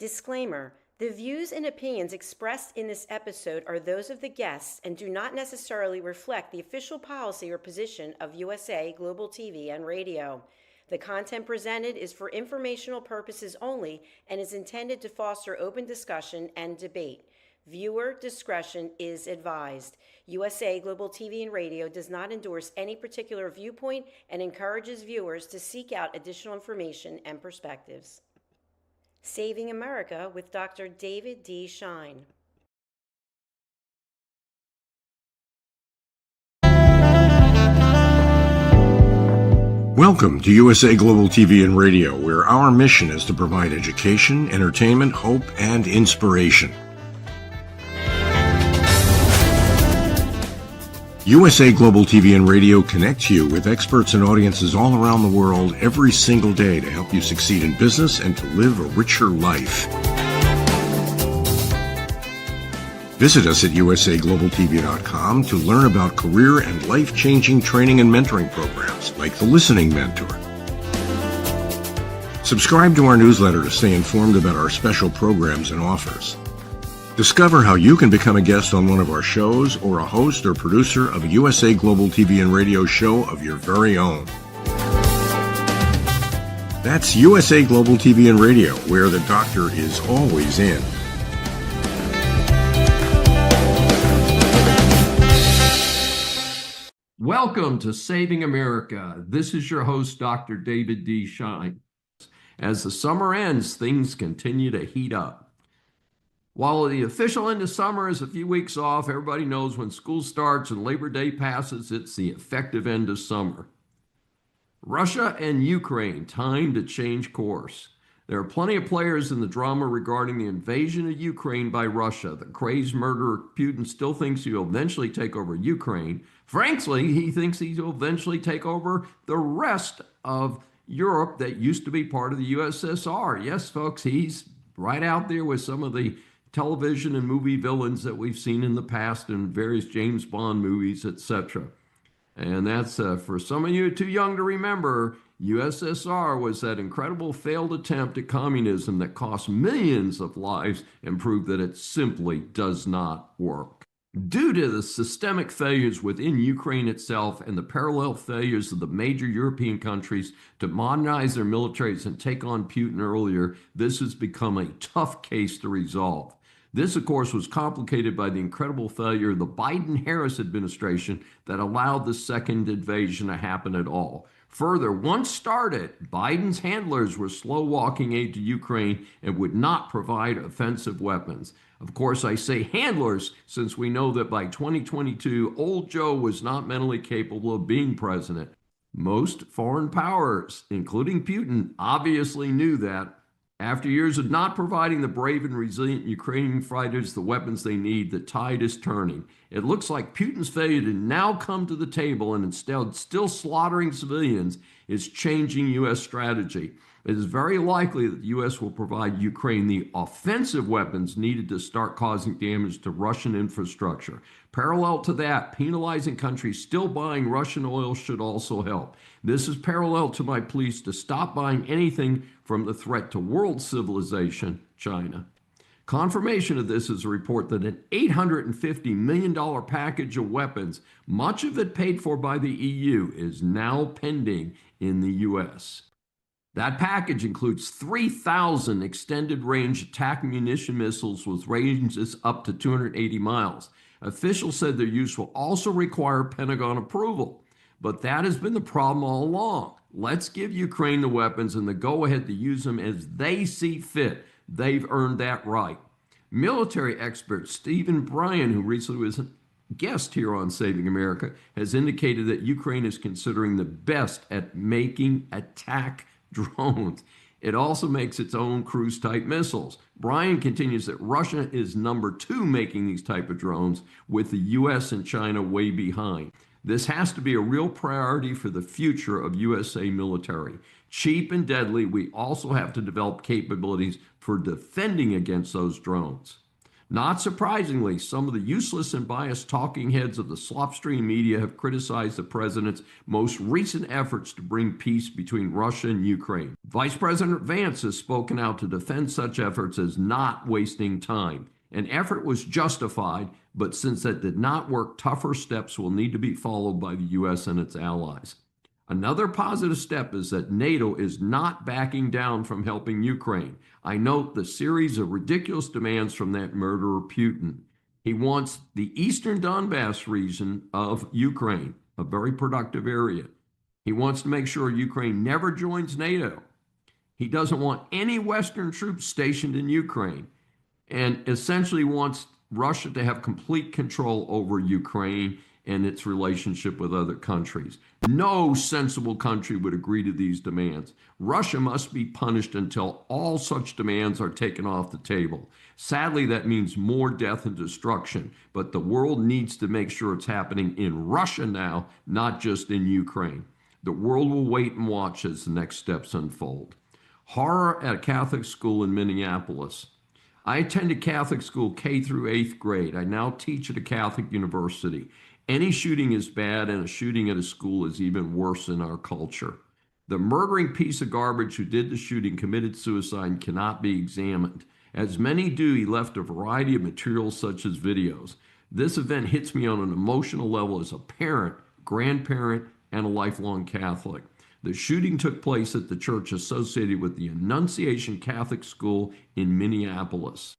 Disclaimer: the views and opinions expressed in this episode are those of the guests and do not necessarily reflect the official policy or position of USA Global TV and Radio. The content presented is for informational purposes only and is intended to foster open discussion and debate. Viewer discretion is advised. USA Global TV and Radio does not endorse any particular viewpoint and encourages viewers to seek out additional information and perspectives. Saving America with Dr. David D. Schein. Welcome to USA Global TV and Radio, where our mission is to provide education, entertainment, hope, and inspiration. USA Global TV and Radio connects you with experts and audiences all around the world every single day to help you succeed in business and to live a richer life. Visit us at usaglobaltv.com to learn about career and life-changing training and mentoring programs like the Listening Mentor. Subscribe to our newsletter to stay informed about our special programs and offers. Discover how you can become a guest on one of our shows or a host or producer of a USA Global TV and Radio show of your very own. That's USA Global TV and Radio, where the doctor is always in. Welcome to Saving America. This is your host, Dr. David D. Schein. As the summer ends, things continue to heat up. While the official end of summer is a few weeks off, everybody knows when school starts and Labor Day passes, it's the effective end of summer. Russia and Ukraine, time to change course. There are plenty of players in the drama regarding the invasion of Ukraine by Russia. The crazed murderer Putin still thinks he will eventually take over Ukraine. Frankly, he thinks he will eventually take over the rest of Europe that used to be part of the USSR. Yes, folks, he's right out there with some of the television and movie villains that we've seen in the past in various James Bond movies, etc. And that's, for some of you too young to remember, USSR was that incredible failed attempt at communism that cost millions of lives and proved that it simply does not work. Due to the systemic failures within Ukraine itself and the parallel failures of the major European countries to modernize their militaries and take on Putin earlier, this has become a tough case to resolve. This, of course, was complicated by the incredible failure of the Biden-Harris administration that allowed the second invasion to happen at all. Further, once started, Biden's handlers were slow-walking aid to Ukraine and would not provide offensive weapons. Of course, I say handlers since we know that by 2022, old Joe was not mentally capable of being president. Most foreign powers, including Putin, obviously knew that. After years of not providing the brave and resilient Ukrainian fighters the weapons they need, the tide is turning. It looks like Putin's failure to now come to the table and instead still slaughtering civilians is changing U.S. strategy. It is very likely that the U.S. will provide Ukraine the offensive weapons needed to start causing damage to Russian infrastructure. Parallel to that, penalizing countries still buying Russian oil should also help. This is parallel to my pleas to stop buying anything from the threat to world civilization, China. Confirmation of this is a report that an $850 million package of weapons, much of it paid for by the EU, is now pending in the U.S. That package includes 3,000 extended-range attack munition missiles with ranges up to 280 miles. Officials said their use will also require Pentagon approval. But that has been the problem all along. Let's give Ukraine the weapons and the go-ahead to use them as they see fit. They've earned that right. Military expert Stephen Bryan, who recently was a guest here on Saving America, has indicated that Ukraine is considering the best at making attack drones. It also makes its own cruise-type missiles. Bryan continues that Russia is number 2 making these type of drones, with the U.S. and China way behind. This has to be a real priority for the future of USA military. Cheap and deadly, we also have to develop capabilities for defending against those drones. Not surprisingly, some of the useless and biased talking heads of the slopstream media have criticized the president's most recent efforts to bring peace between Russia and Ukraine. Vice President Vance has spoken out to defend such efforts as not wasting time. An effort was justified, but since that did not work, tougher steps will need to be followed by the U.S. and its allies. Another positive step is that NATO is not backing down from helping Ukraine. I note the series of ridiculous demands from that murderer Putin. He wants the eastern Donbass region of Ukraine, a very productive area. He wants to make sure Ukraine never joins NATO. He doesn't want any Western troops stationed in Ukraine, and essentially wants Russia to have complete control over Ukraine and its relationship with other countries. No sensible country would agree to these demands. Russia must be punished until all such demands are taken off the table. Sadly, that means more death and destruction, but the world needs to make sure it's happening in Russia now, not just in Ukraine. The world will wait and watch as the next steps unfold. Horror at a Catholic school in Minneapolis. I attended Catholic school K through 8th grade. I now teach at a Catholic university. Any shooting is bad, and a shooting at a school is even worse in our culture. The murdering piece of garbage who did the shooting committed suicide and cannot be examined. As many do, he left a variety of materials such as videos. This event hits me on an emotional level as a parent, grandparent, and a lifelong Catholic. The shooting took place at the church associated with the Annunciation Catholic School in Minneapolis.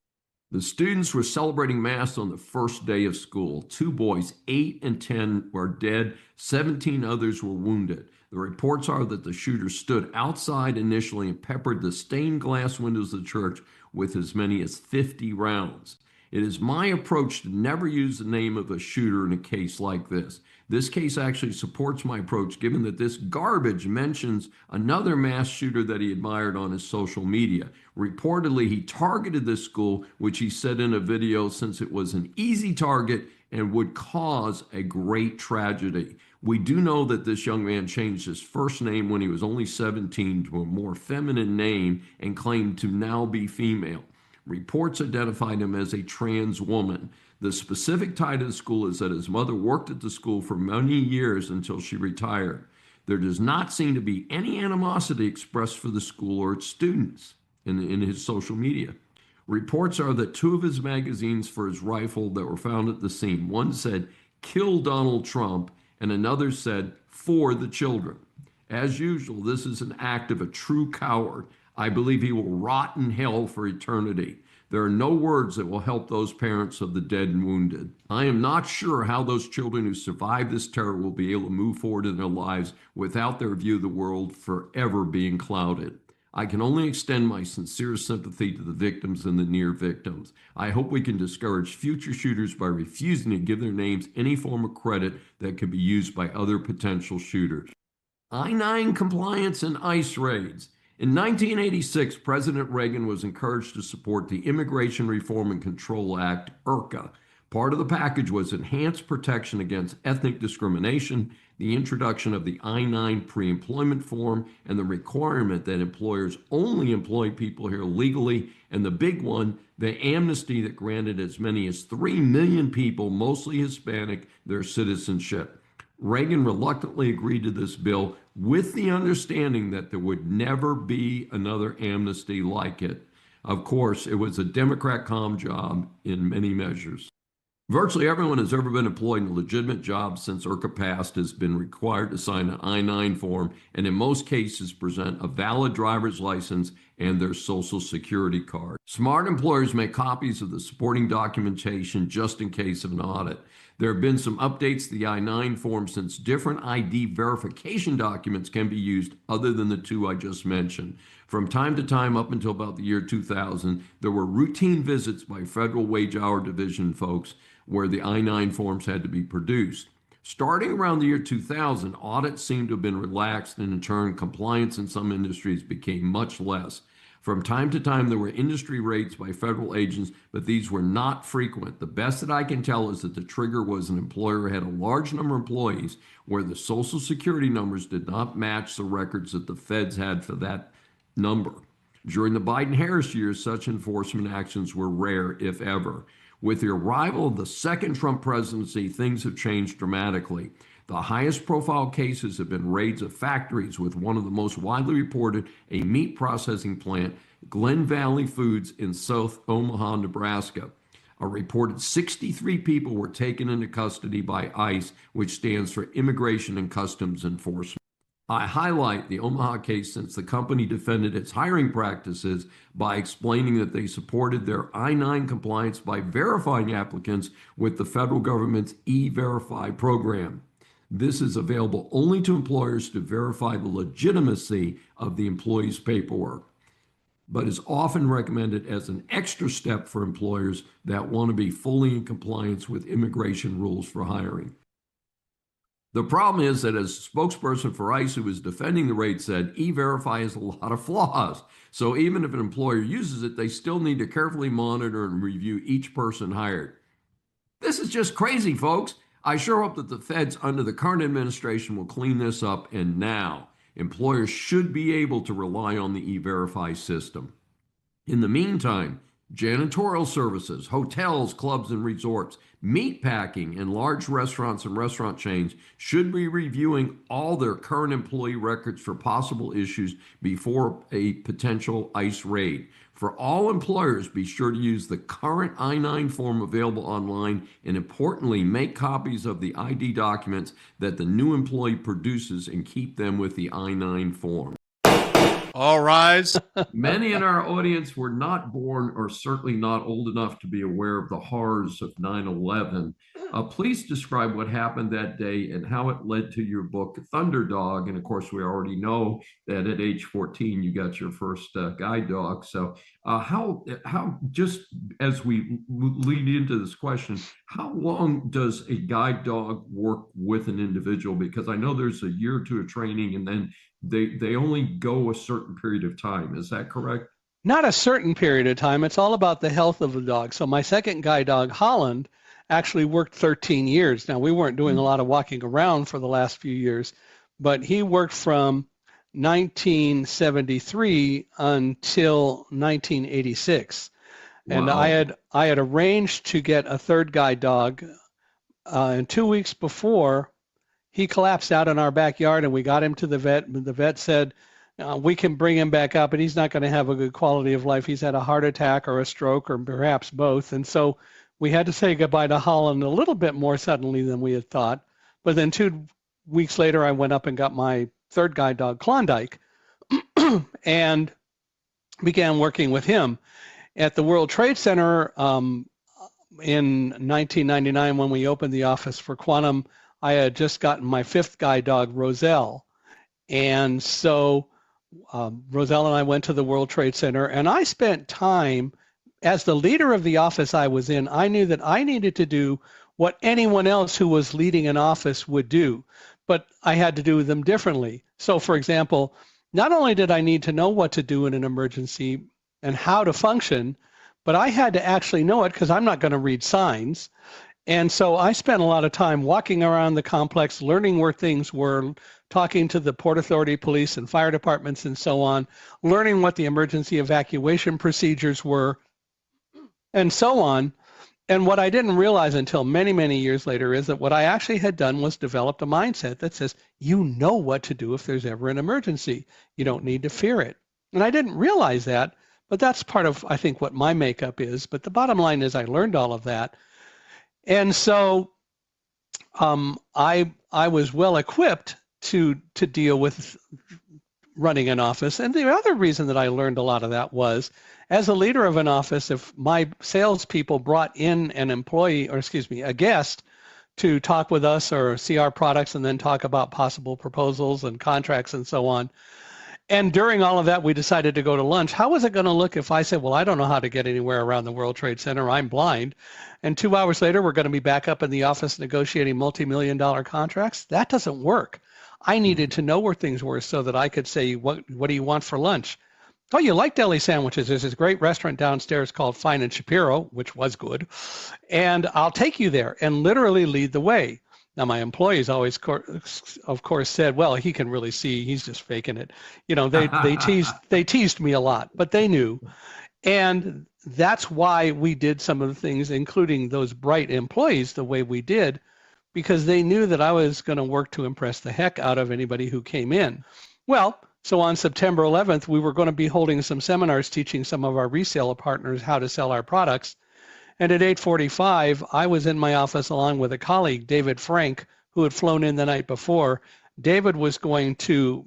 The students were celebrating Mass on the first day of school. 2 boys, 8 and 10, were dead. 17 others were wounded. The reports are that the shooter stood outside initially and peppered the stained glass windows of the church with as many as 50 rounds. It is my approach to never use the name of a shooter in a case like this. This case actually supports my approach, given that this garbage mentions another mass shooter that he admired on his social media. Reportedly, he targeted this school, which he said in a video, since it was an easy target and would cause a great tragedy. We do know that this young man changed his first name when he was only 17 to a more feminine name and claimed to now be female. Reports identified him as a trans woman. The specific tie to the school is that his mother worked at the school for many years until she retired. There does not seem to be any animosity expressed for the school or its students in his social media. Reports are that 2 of his magazines for his rifle that were found at the scene, one said, "Kill Donald Trump," and another said, "For the children." As usual, this is an act of a true coward. I believe he will rot in hell for eternity. There are no words that will help those parents of the dead and wounded. I am not sure how those children who survived this terror will be able to move forward in their lives without their view of the world forever being clouded. I can only extend my sincere sympathy to the victims and the near victims. I hope we can discourage future shooters by refusing to give their names any form of credit that could be used by other potential shooters. I-9 compliance and ICE raids. In 1986, President Reagan was encouraged to support the Immigration Reform and Control Act, IRCA. Part of the package was enhanced protection against ethnic discrimination, the introduction of the I-9 pre-employment form, and the requirement that employers only employ people here legally, and the big one, the amnesty that granted as many as 3 million people, mostly Hispanic, their citizenship. Reagan reluctantly agreed to this bill with the understanding that there would never be another amnesty like it. Of course, it was a Democrat calm job in many measures. Virtually everyone who has ever been employed in a legitimate job since IRCA passed has been required to sign an I-9 form, and in most cases present a valid driver's license and their social security card. Smart employers make copies of the supporting documentation just in case of an audit. There have been some updates to the I-9 form since different ID verification documents can be used other than the 2 I just mentioned. From time to time, up until about the year 2000, there were routine visits by Federal Wage Hour Division folks where the I-9 forms had to be produced. Starting around the year 2000, audits seemed to have been relaxed, and in turn, compliance in some industries became much less. From time to time, there were industry raids by federal agents, but these were not frequent. The best that I can tell is that the trigger was an employer had a large number of employees where the social security numbers did not match the records that the feds had for that number. During the Biden-Harris years, such enforcement actions were rare, if ever. With the arrival of the second Trump presidency, things have changed dramatically. The highest profile cases have been raids of factories, with one of the most widely reported a meat processing plant, Glen Valley Foods in South Omaha, Nebraska. A reported 63 people were taken into custody by ICE, which stands for Immigration and Customs Enforcement. I highlight the Omaha case since the company defended its hiring practices by explaining that they supported their I-9 compliance by verifying applicants with the federal government's E-Verify program. This is available only to employers to verify the legitimacy of the employee's paperwork, but is often recommended as an extra step for employers that want to be fully in compliance with immigration rules for hiring. The problem is that, as a spokesperson for ICE who was defending the raid said, E-Verify has a lot of flaws. So even if an employer uses it, they still need to carefully monitor and review each person hired. This is just crazy, folks. I sure hope that the feds under the current administration will clean this up, and now. Employers should be able to rely on the E-Verify system. In the meantime, janitorial services, hotels, clubs, and resorts, meat packing, and large restaurants and restaurant chains should be reviewing all their current employee records for possible issues before a potential ICE raid. For all employers, be sure to use the current I-9 form available online, and importantly, make copies of the ID documents that the new employee produces and keep them with the I-9 form. All rise. Many in our audience were not born or certainly not old enough to be aware of the horrors of 9/11. Please describe what happened that day and how it led to your book, Thunderdog. And of course, we already know that at age 14, you got your first guide dog. So how, just as we lead into this question, how long does a guide dog work with an individual? Because I know there's a year or two of training, and then they only go a certain period of time. Is that correct? Not a certain period of time. It's all about the health of the dog. So my second guide dog, Holland, actually worked 13 years. Now, we weren't doing a lot of walking around for the last few years, but he worked from 1973 until 1986. Wow. And I had arranged to get a third guide dog, and 2 weeks before, he collapsed out in our backyard, and we got him to the vet. The vet said, we can bring him back up, but he's not going to have a good quality of life. He's had a heart attack or a stroke or perhaps both. And so we had to say goodbye to Holland a little bit more suddenly than we had thought. But then 2 weeks later, I went up and got my third guide dog, Klondike, and began working with him. At the World Trade Center in 1999, when we opened the office for Quantum, I had just gotten my fifth guide dog, Roselle. And so Roselle and I went to the World Trade Center, and I spent time, as the leader of the office I was in, I knew that I needed to do what anyone else who was leading an office would do, but I had to do them differently. So for example, not only did I need to know what to do in an emergency and how to function, but I had to actually know it because I'm not going to read signs. And so I spent a lot of time walking around the complex, learning where things were, talking to the Port Authority, police, and fire departments and so on, learning what the emergency evacuation procedures were, and so on. And what I didn't realize until many, many years later is that what I actually had done was developed a mindset that says, you know what to do if there's ever an emergency. You don't need to fear it. And I didn't realize that, but that's part of, I think, what my makeup is. But the bottom line is I learned all of that. And so I was well equipped to deal with running an office. And the other reason that I learned a lot of that was, as a leader of an office, if my salespeople brought in an employee, or excuse me, a guest to talk with us or see our products and then talk about possible proposals and contracts and so on, and during all of that, we decided to go to lunch. How was it going to look if I said, well, I don't know how to get anywhere around the World Trade Center. I'm blind. And 2 hours later, we're going to be back up in the office negotiating multi-million-dollar contracts? That doesn't work. I needed to know where things were so that I could say, what do you want for lunch? Oh, you like deli sandwiches. There's this great restaurant downstairs called Fine and Shapiro, which was good. And I'll take you there and literally lead the way. Now, my employees always, of course, said, well, he can really see, he's just faking it. You know, they teased me a lot, but they knew. And that's why we did some of the things, including those bright employees, the way we did, because they knew that I was going to work to impress the heck out of anybody who came in. Well, so on September 11th, we were going to be holding some seminars teaching some of our reseller partners how to sell our products. And at 8:45, I was in my office along with a colleague, David Frank, who had flown in the night before. David was going to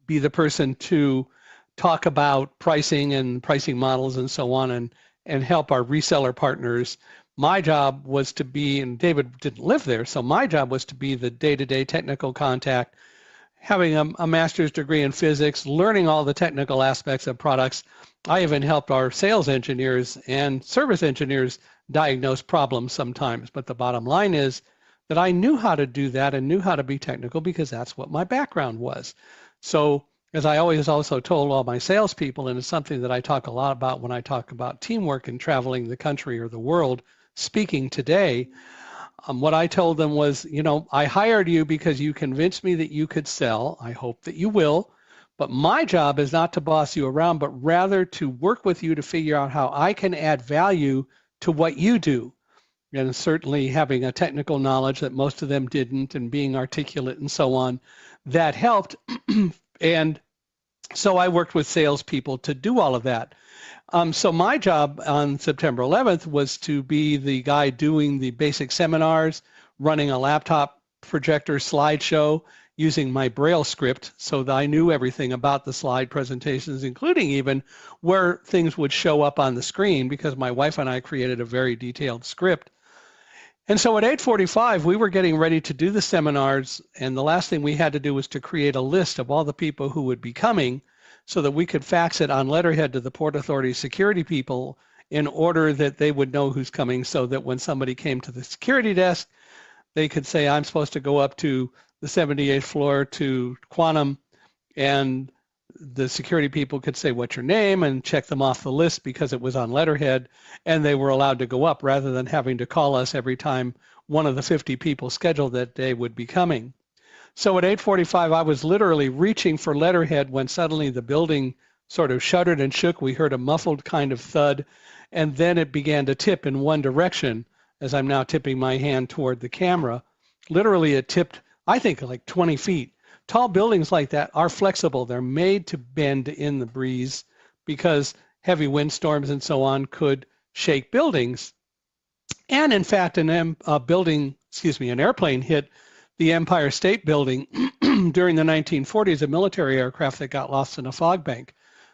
be the person to talk about pricing and pricing models and so on, and help our reseller partners. My job was to be, and David didn't live there, so my job was to be the day-to-day technical contact, having a master's degree in physics, learning all the technical aspects of products. I even helped our sales engineers and service engineers diagnose problems sometimes. But the bottom line is that I knew how to do that and knew how to be technical because that's what my background was. So as I always also told all my salespeople, and it's something that I talk a lot about when I talk about teamwork and traveling the country or the world, speaking today, what I told them was, you know, I hired you because you convinced me that you could sell. I hope that you will. But my job is not to boss you around, but rather to work with you to figure out how I can add value to what you do. And certainly having a technical knowledge that most of them didn't, and being articulate and so on, that helped. And so I worked with salespeople to do all of that. So my job on September 11th was to be the guy doing the basic seminars, running a laptop projector slideshow, using my Braille script so that I knew everything about the slide presentations, including even where things would show up on the screen, because my wife and I created a very detailed script. And so at 8:45, we were getting ready to do the seminars, and the last thing we had to do was to create a list of all the people who would be coming so that we could fax it on letterhead to the Port Authority security people in order that they would know who's coming, so that when somebody came to the security desk, they could say, I'm supposed to go up to the 78th floor to Quantum, and the security people could say, what's your name, and check them off the list because it was on letterhead, and they were allowed to go up rather than having to call us every time one of the 50 people scheduled that day would be coming. So at 8:45, I was literally reaching for letterhead when suddenly the building sort of shuddered and shook. We heard a muffled kind of thud, and then it began to tip in one direction, as I'm now tipping my hand toward the camera. Literally, it tipped, I think, like 20 feet. Tall buildings like that are flexible. They're made to bend in the breeze because heavy windstorms and so on could shake buildings. And in fact, an airplane hit the Empire State Building during the 1940s, a military aircraft that got lost in a fog bank.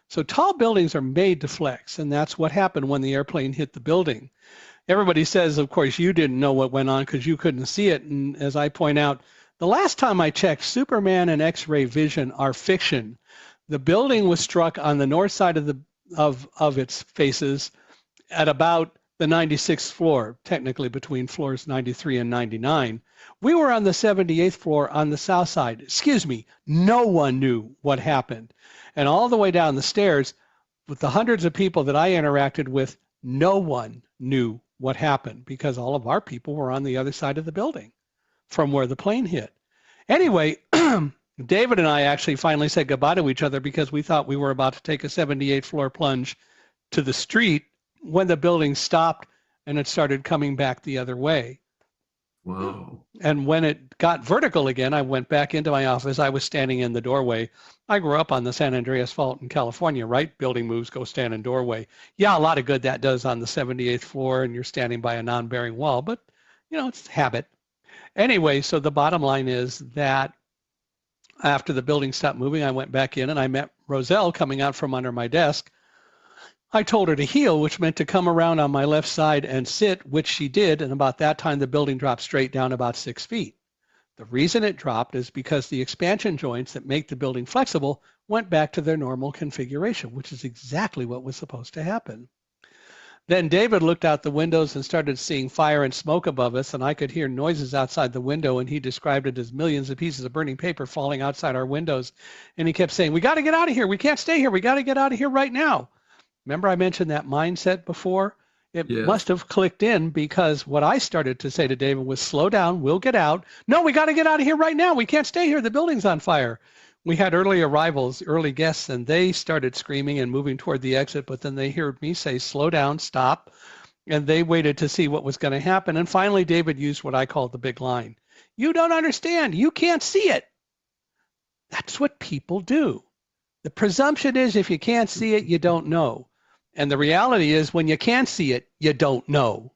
So tall buildings are made to flex, and that's what happened when the airplane hit the building. Everybody says, of course, you didn't know what went on because you couldn't see it. And as I point out, the last time I checked, Superman and X-ray vision are fiction. The building was struck on the north side of its faces at about the 96th floor, technically between floors 93 and 99. We were on the 78th floor on the south side. Excuse me, no one knew what happened. And all the way down the stairs, with the hundreds of people that I interacted with, no one knew what happened because all of our people were on the other side of the building from where the plane hit. Anyway, David and I actually finally said goodbye to each other because we thought we were about to take a 78th floor plunge to the street when the building stopped and it started coming back the other way. Wow. And when it got vertical again, I went back into my office. I was standing in the doorway. I grew up on the San Andreas Fault in California, right? Building moves, go stand in doorway. Yeah, a lot of good that does on the 78th floor and you're standing by a non-bearing wall, but you know, it's habit. Anyway, so the bottom line is that after the building stopped moving, I went back in and I met Roselle coming out from under my desk. I told her to heel, which meant to come around on my left side and sit, which she did. And about that time, the building dropped straight down about 6 feet. The reason it dropped is because the expansion joints that make the building flexible went back to their normal configuration, which is exactly what was supposed to happen. Then David looked out the windows and started seeing fire and smoke above us, and I could hear noises outside the window, and he described it as millions of pieces of burning paper falling outside our windows. And he kept saying, we got to get out of here. We can't stay here. We got to get out of here right now. Remember I mentioned that mindset before? It Yes. must have clicked in, because what I started to say to David was, slow down, we'll get out. No, we got to get out of here right now. We can't stay here. The building's on fire. We had early arrivals, early guests, and they started screaming and moving toward the exit, but then they heard me say, slow down, stop. And they waited to see what was going to happen. And finally, David used what I call the big line. You don't understand. You can't see it. That's what people do. The presumption is if you can't see it, you don't know. And the reality is when you can see it, you don't know.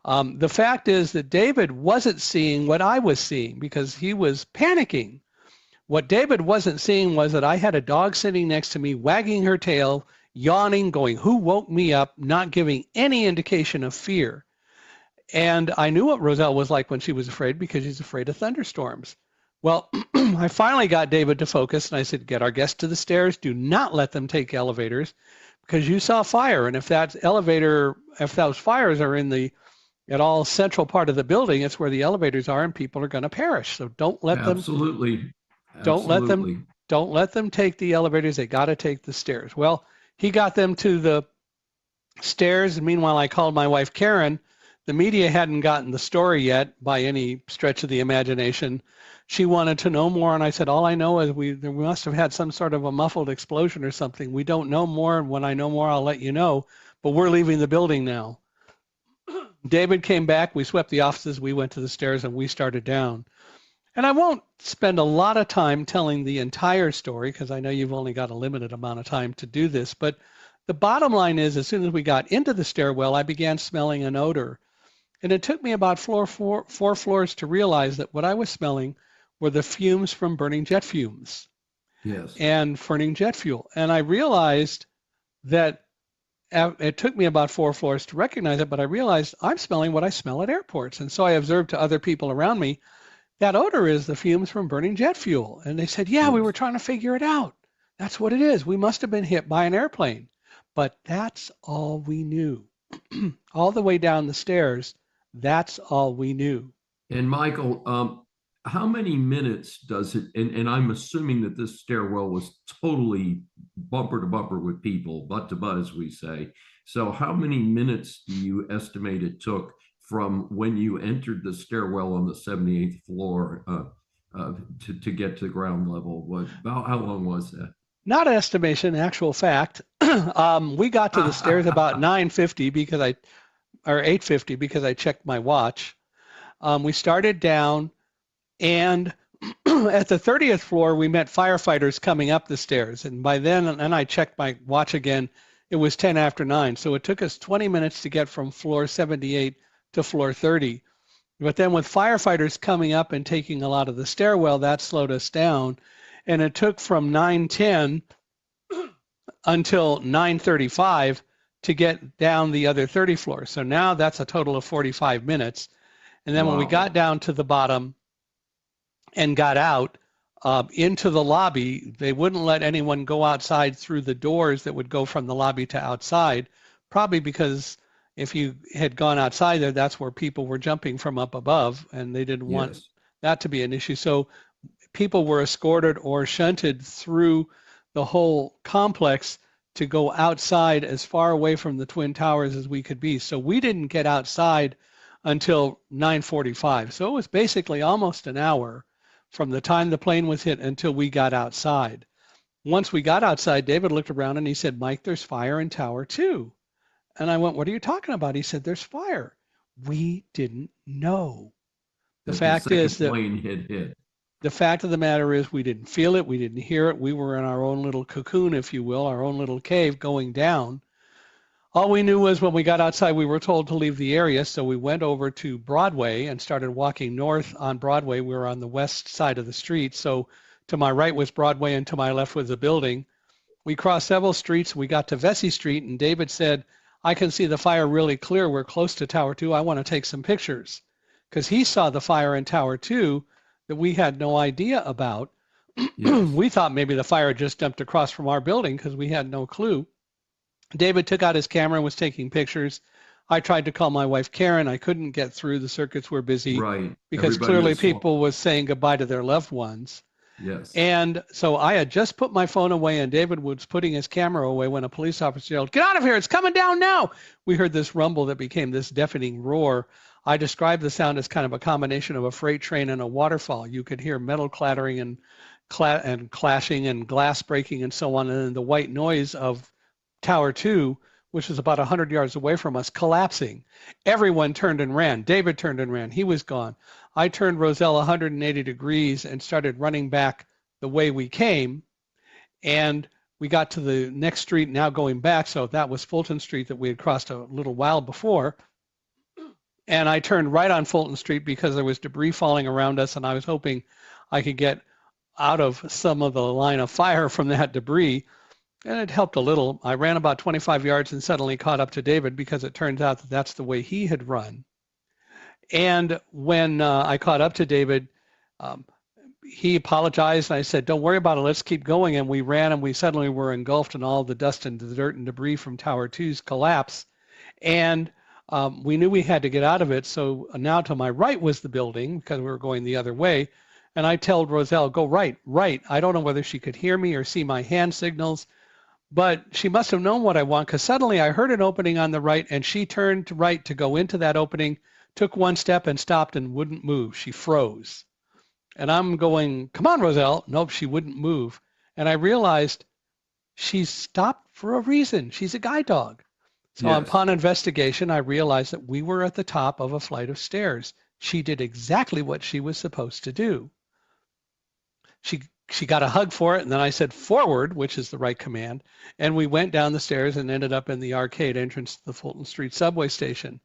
The fact is that David wasn't seeing what I was seeing because he was panicking. What David wasn't seeing was that I had a dog sitting next to me, wagging her tail, yawning, going, who woke me up, not giving any indication of fear. And I knew what Roselle was like when she was afraid, because she's afraid of thunderstorms. Well, I finally got David to focus, and I said, get our guests to the stairs. Do not let them take elevators, because you saw fire. And if that elevator, if those fires are in the at all central part of the building, it's where the elevators are, and people are going to perish. So don't let them. Absolutely. Don't let them take the elevators. They got to take the stairs. Well, he got them to the stairs. And meanwhile, I called my wife, Karen. The media hadn't gotten the story yet by any stretch of the imagination. She wanted to know more. And I said, all I know is we must have had some sort of a muffled explosion or something. We don't know more. And when I know more, I'll let you know. But we're leaving the building now. David came back. We swept the offices. We went to the stairs and we started down. And I won't spend a lot of time telling the entire story, because I know you've only got a limited amount of time to do this. But the bottom line is, as soon as we got into the stairwell, I began smelling an odor. And it took me about four floors to realize that what I was smelling were the fumes from burning jet fumes. Yes. And burning jet fuel. And I realized that it took me about 4 floors to recognize it, but I realized I'm smelling what I smell at airports. And so I observed to other people around me, that odor is the fumes from burning jet fuel. And they said, yeah, we were trying to figure it out. That's what it is. We must have been hit by an airplane. But that's all we knew. All the way down the stairs, that's all we knew. And Michael, how many minutes does it, and I'm assuming that this stairwell was totally bumper to bumper with people, butt to butt, as we say. So how many minutes do you estimate it took from when you entered the stairwell on the 78th floor to get to ground level? About how long was that? Not estimation, actual fact. We got to the stairs about 9:50 or 8:50 because I checked my watch. We started down, and at the 30th floor, we met firefighters coming up the stairs. And by then, and I checked my watch again, it was 10 after 9. So it took us 20 minutes to get from floor 78 to floor 30. But then with firefighters coming up and taking a lot of the stairwell, that slowed us down. And it took from 9:10 until 9:35 to get down the other 30 floors. So now that's a total of 45 minutes. And then when we got down to the bottom and got out into the lobby, they wouldn't let anyone go outside through the doors that would go from the lobby to outside, probably because if you had gone outside there, that's where people were jumping from up above, and they didn't want that to be an issue. So people were escorted or shunted through the whole complex to go outside as far away from the Twin Towers as we could be. So we didn't get outside until 9:45. So it was basically almost an hour from the time the plane was hit until we got outside. Once we got outside, David looked around and he said, Mike, there's fire in Tower 2. And I went, what are you talking about? He said, there's fire. We didn't know. The fact is that plane had hit. The fact of the matter is we didn't feel it. We didn't hear it. We were in our own little cocoon, if you will, our own little cave going down. All we knew was when we got outside, we were told to leave the area. So we went over to Broadway and started walking north on Broadway. We were on the west side of the street. So to my right was Broadway and to my left was a building. We crossed several streets. We got to Vesey Street and David said, I can see the fire really clear. We're close to Tower 2. I want to take some pictures, because he saw the fire in Tower 2 that we had no idea about. Yes. We thought maybe the fire just dumped across from our building because we had no clue. David took out his camera and was taking pictures. I tried to call my wife, Karen. I couldn't get through. The circuits were busy. Right. Because clearly people was saying goodbye to their loved ones. Yes. And so I had just put my phone away, and David was putting his camera away when a police officer yelled, "Get out of here, it's coming down now." We heard this rumble that became this deafening roar. I described the sound as kind of a combination of a freight train and a waterfall. You could hear metal clattering and clashing and glass breaking and so on, and then the white noise of Tower 2, which was about 100 yards away from us, collapsing. Everyone turned and ran. David turned and ran. He was gone. I turned Roselle 180 degrees and started running back the way we came. And we got to the next street now going back. So that was Fulton Street that we had crossed a little while before. And I turned right on Fulton Street because there was debris falling around us, and I was hoping I could get out of some of the line of fire from that debris. And it helped a little. I ran about 25 yards and suddenly caught up to David because it turns out that that's the way he had run. And when I caught up to David, he apologized. And I said, "Don't worry about it. Let's keep going." And we ran, and we suddenly were engulfed in all the dust and the dirt and debris from Tower 2's collapse. And we knew we had to get out of it. So now to my right was the building because we were going the other way. And I told Roselle, "Go right, right." I don't know whether she could hear me or see my hand signals, but she must have known what I want, because suddenly I heard an opening on the right, and she turned to right to go into that opening, took one step and stopped and wouldn't move. She froze. And I'm going, "Come on, Roselle." Nope, she wouldn't move. And I realized she stopped for a reason. She's a guide dog. So Yes. upon investigation, I realized that we were at the top of a flight of stairs. She did exactly what she was supposed to do. She got a hug for it, and then I said forward, which is the right command, and we went down the stairs and ended up in the arcade entrance to the Fulton Street subway station.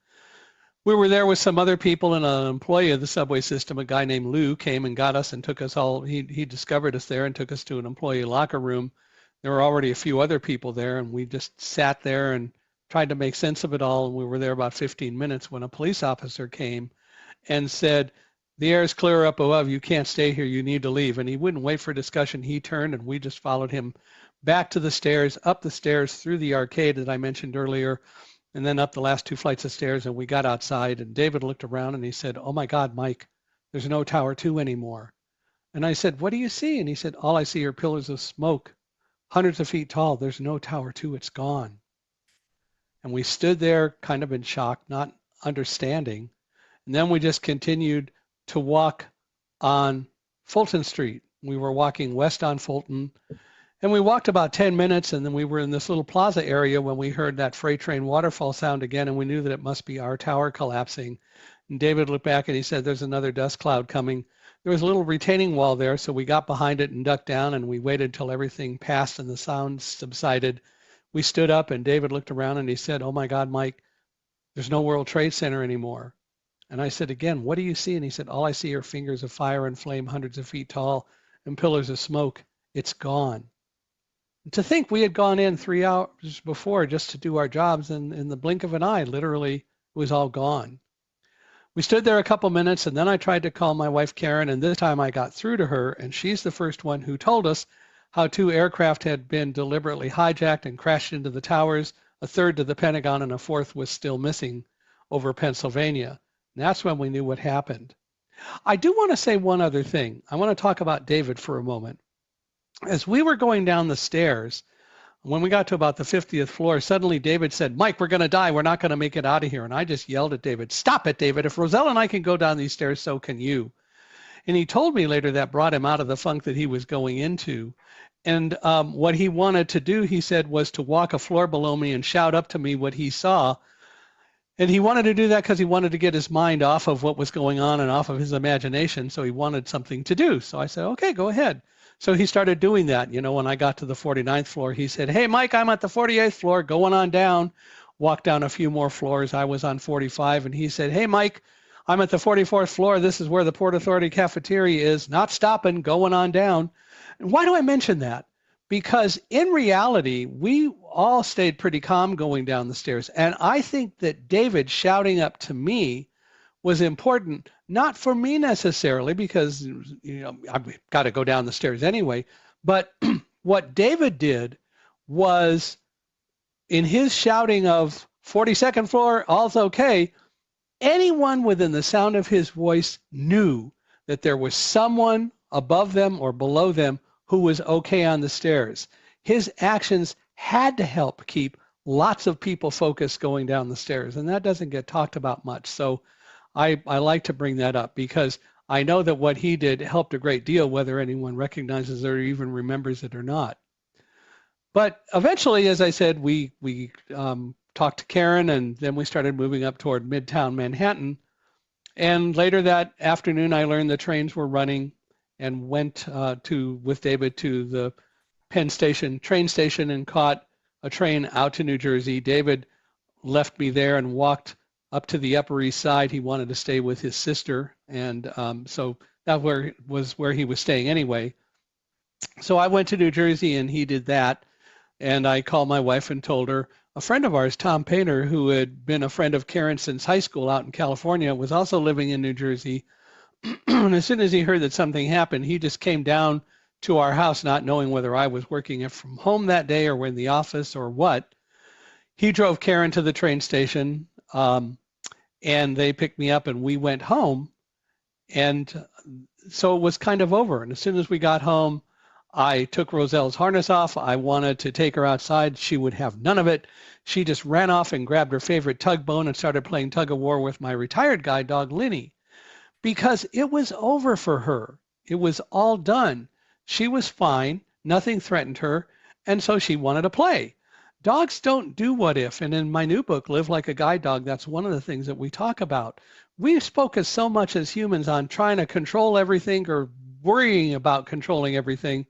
We were there with some other people, and an employee of the subway system, a guy named Lou, came and got us and took us all. He discovered us there and took us to an employee locker room. There were already a few other people there, and we just sat there and tried to make sense of it all. And we were there about 15 minutes when a police officer came and said, "The air is clear up above. You can't stay here. You need to leave." And he wouldn't wait for discussion. He turned, and we just followed him back to the stairs, up the stairs, through the arcade that I mentioned earlier, and then up the last 2 flights of stairs. And we got outside, and David looked around and he said, "Oh my God, Mike, there's no Tower 2 anymore." And I said, "What do you see?" And he said, "All I see are pillars of smoke, hundreds of feet tall. There's no Tower 2. It's gone." And we stood there kind of in shock, not understanding. And then we just continued to walk on Fulton Street. We were walking west on Fulton, and we walked about 10 minutes, and then we were in this little plaza area when we heard that freight train waterfall sound again, and we knew that it must be our tower collapsing. And David looked back and he said, "There's another dust cloud coming." There was a little retaining wall there, so we got behind it and ducked down, and we waited till everything passed and the sound subsided. We stood up, and David looked around and he said, "Oh my God, Mike, there's no World Trade Center anymore." And I said again, "What do you see?" And he said, "All I see are fingers of fire and flame hundreds of feet tall and pillars of smoke. It's gone." And to think we had gone in 3 hours before just to do our jobs, and in the blink of an eye, literally, it was all gone. We stood there a couple minutes, and then I tried to call my wife, Karen, and this time I got through to her, and she's the first one who told us how 2 aircraft had been deliberately hijacked and crashed into the towers, a third to the Pentagon, and a fourth was still missing over Pennsylvania. And that's when we knew what happened. I do want to say one other thing. I want to talk about David for a moment. As we were going down the stairs, when we got to about the 50th floor, suddenly David said, "Mike, we're going to die. We're not going to make it out of here." And I just yelled at David, "Stop it, David. If Roselle and I can go down these stairs, so can you." And he told me later that brought him out of the funk that he was going into. And what he wanted to do, he said, was to walk a floor below me and shout up to me what he saw. And he wanted to do that because he wanted to get his mind off of what was going on and off of his imagination. So he wanted something to do. So I said, "Okay, go ahead." So he started doing that. You know, when I got to the 49th floor, he said, "Hey, Mike, I'm at the 48th floor, going on down." Walked down a few more floors. I was on 45, and he said, "Hey, Mike, I'm at the 44th floor. This is where the Port Authority cafeteria is. Not stopping, going on down." And why do I mention that? Because in reality, we all stayed pretty calm going down the stairs. And I think that David shouting up to me was important, not for me necessarily, because I've got to go down the stairs anyway. But what David did was, in his shouting of 42nd floor, all's okay, anyone within the sound of his voice knew that there was someone above them or below them who was okay on the stairs. His actions had to help keep lots of people focused going down the stairs, and that doesn't get talked about much. So I like to bring that up because I know that what he did helped a great deal, whether anyone recognizes it or even remembers it or not. But eventually, as I said, we talked to Karen, and then we started moving up toward Midtown Manhattan. And later that afternoon, I learned the trains were running and went with David to the Penn Station train station and caught a train out to New Jersey. David left me there and walked up to the Upper East Side. He wanted to stay with his sister, and so that was where he was staying anyway. So I went to New Jersey, and he did that. And I called my wife and told her a friend of ours, Tom Painter, who had been a friend of Karen since high school out in California, was also living in New Jersey. And as soon as he heard that something happened, he just came down to our house, not knowing whether I was working from home that day or in the office or what. He drove Karen to the train station, and they picked me up, and we went home. And so it was kind of over. And as soon as we got home, I took Roselle's harness off. I wanted to take her outside. She would have none of it. She just ran off and grabbed her favorite tug bone and started playing tug of war with my retired guide dog, Linny, because it was over for her. It was all done. She was fine. Nothing threatened her. And so she wanted to play. Dogs don't do what if. And in my new book, Live Like a Guide Dog, that's one of the things that we talk about. We focus so much as humans on trying to control everything or worrying about controlling everything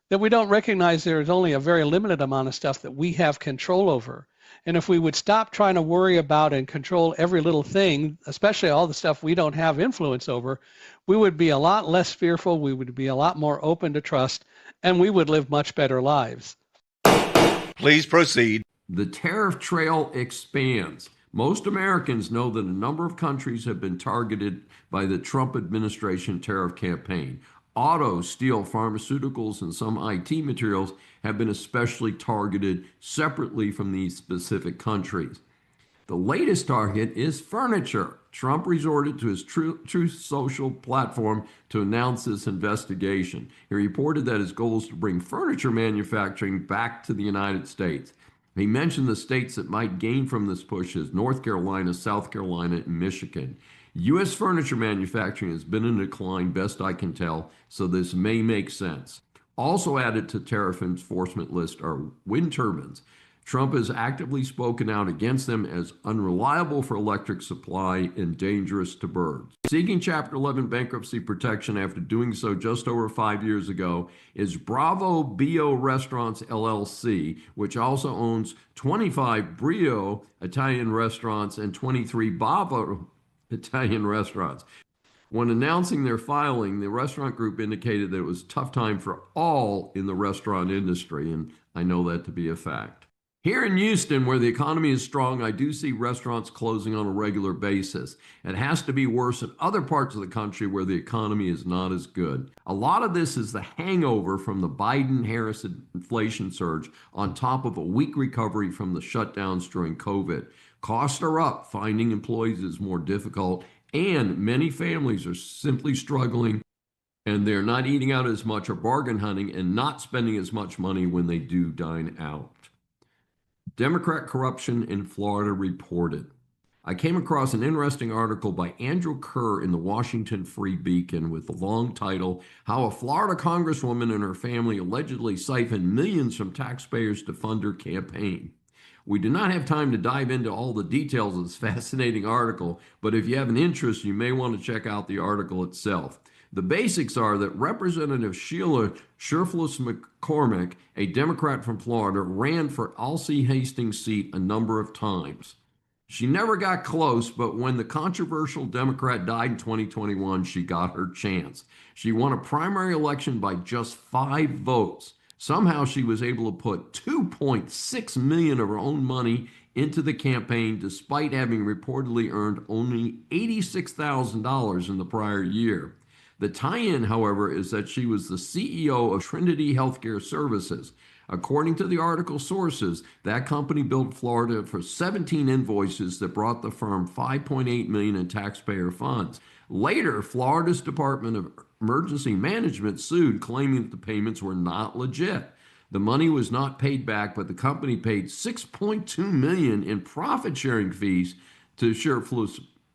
that we don't recognize there's only a very limited amount of stuff that we have control over. And if we would stop trying to worry about and control every little thing, especially all the stuff we don't have influence over, we would be a lot less fearful, we would be a lot more open to trust, and we would live much better lives. Please proceed. The tariff trail expands. Most Americans know that a number of countries have been targeted by the Trump administration tariff campaign. Auto, steel, pharmaceuticals, and some IT materials have been especially targeted separately from these specific countries. The latest target is furniture. Trump resorted to his Truth Social platform to announce this investigation. He reported that his goal is to bring furniture manufacturing back to the United States. He mentioned the states that might gain from this push as North Carolina, South Carolina, and Michigan. U.S. furniture manufacturing has been in decline, best I can tell, so this may make sense. Also added to tariff enforcement list are wind turbines. Trump has actively spoken out against them as unreliable for electric supply and dangerous to birds. Seeking Chapter 11 bankruptcy protection after doing so just over 5 years ago is Bravo Bio Restaurants LLC, which also owns 25 Brio Italian restaurants and 23 Bavo Italian restaurants. When announcing their filing, the restaurant group indicated that it was a tough time for all in the restaurant industry, and I know that to be a fact. Here in Houston, where the economy is strong, I do see restaurants closing on a regular basis. It has to be worse in other parts of the country where the economy is not as good. A lot of this is the hangover from the Biden-Harris inflation surge on top of a weak recovery from the shutdowns during COVID. Costs are up, finding employees is more difficult, and many families are simply struggling, and they're not eating out as much or bargain hunting and not spending as much money when they do dine out. Democrat corruption in Florida reported. I came across an interesting article by Andrew Kerr in the Washington Free Beacon with the long title, How a Florida Congresswoman and Her Family Allegedly Siphoned Millions from Taxpayers to Fund Her Campaign. We do not have time to dive into all the details of this fascinating article, but if you have an interest, you may want to check out the article itself. The basics are that Representative Sheila Sherflus McCormick, a Democrat from Florida, ran for Alcee Hastings' seat a number of times. She never got close, but when the controversial Democrat died in 2021, she got her chance. She won a primary election by just 5 votes. Somehow she was able to put $2.6 million of her own money into the campaign, despite having reportedly earned only $86,000 in the prior year. The tie-in, however, is that she was the CEO of Trinity Healthcare Services. According to the article sources, that company billed Florida for 17 invoices that brought the firm $5.8 million in taxpayer funds. Later, Florida's Department of Emergency Management sued, claiming that the payments were not legit. The money was not paid back, but the company paid $6.2 million in profit-sharing fees to Sheriff